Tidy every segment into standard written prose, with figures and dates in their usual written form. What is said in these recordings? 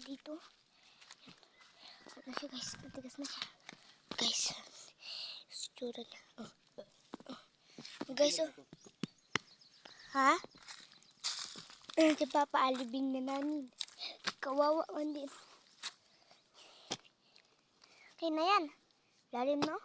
Dito. Ano siya guys? Matigas na siya. Guys. Stura na. Guys, oh. Ha? Si Papa alibing na namin. Kawawa man din. Okay na yan. Lalim no?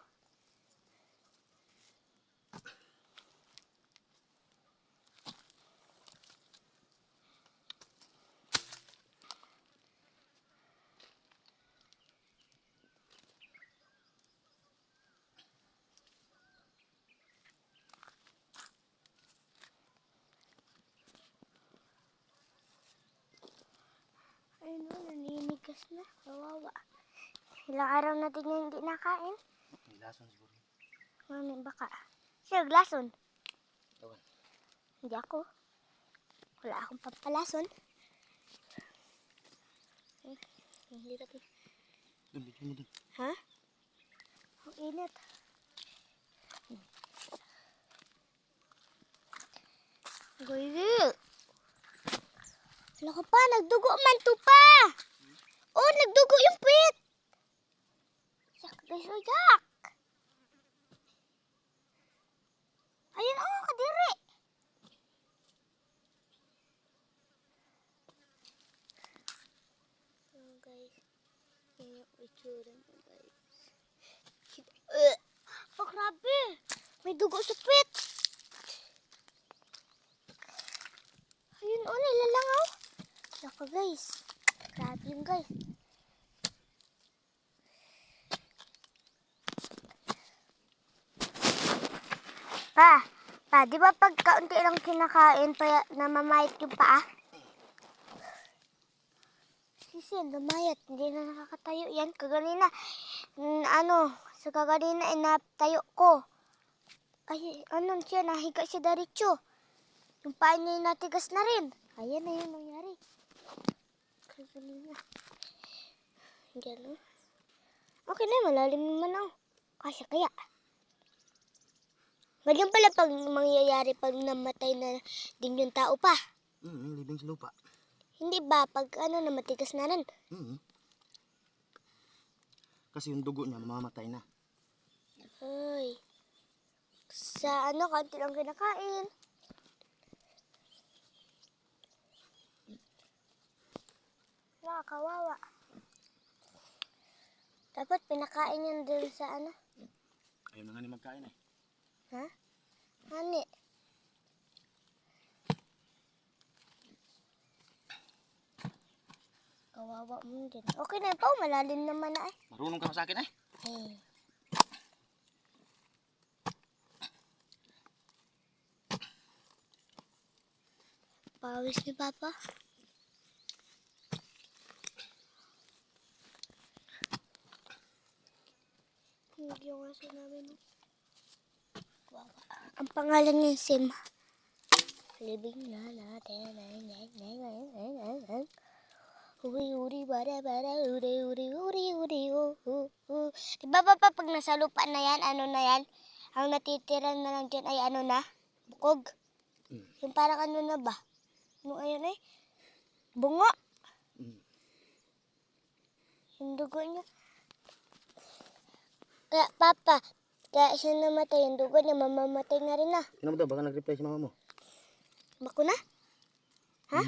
Ayun o, naninigas na. Kawawa. Ilang araw natin yung hindi nakain. May lason siguro. Ano, baka. Sir, glason. Tawan. Hindi ako. Wala akong pampalason. Hindi natin. Dun, mo dun. Ha? Ang init. Gaya. Wala ka pa, nagdugo man to pa. Oh, nagdugo yung puwit. Yak, guys, oh, yak. Ayun, oh, kadiri. Oh, guys. Yan yung itsura mo, guys. Oh, grabe. May dugo sa puwit. Ayun, oh, nilalangaw. Yak, guys. Grabe yun, guys. Pa, di ba pag kaunti lang kinakain, pa namamayat yung paa? Sisi, namayat. Hindi na nakakatayo yan. Kaganina, sa kaganina, inatayo ko. Ay, siya, nahiga siya diretso. Yung paa niya natigas na rin. Ayan na yung nangyari. Kaganina. Gano'n. Okay na, malalim naman ako. Kasya kaya. Ganyan pala pag mangyayari pag namatay na din yung tao pa. Libing sa lupa. Hindi ba? Pag na matigas na rin. Kasi yung dugo niya mamamatay na. Ay. Sa kaunti lang kinakain. Kawawa. Dapat pinakain yan dun sa Ayaw na nga ni magkain eh. Ha? Hani? Kawawa mo din. Okay na po, malalim naman na eh. Marunong ka pa sa akin eh. Pawis ni Papa. Hindi yung aso namin. Kawawa. Ang pangalan niya Sim. Libing na natin. Uri, bara, uri, Diba Papa, pag nasa lupa na yan, na yan? Ang natitira na lang dyan ay na? Bukog? Yung parang na ba? Ayun eh? Bungo? Yung dugo niya. Kaya Papa, kaya siya namatay, yung dugo niya mamamatay na rin na. Ano mo daw, baka nag-reply si mama mo. Bako na? Ha?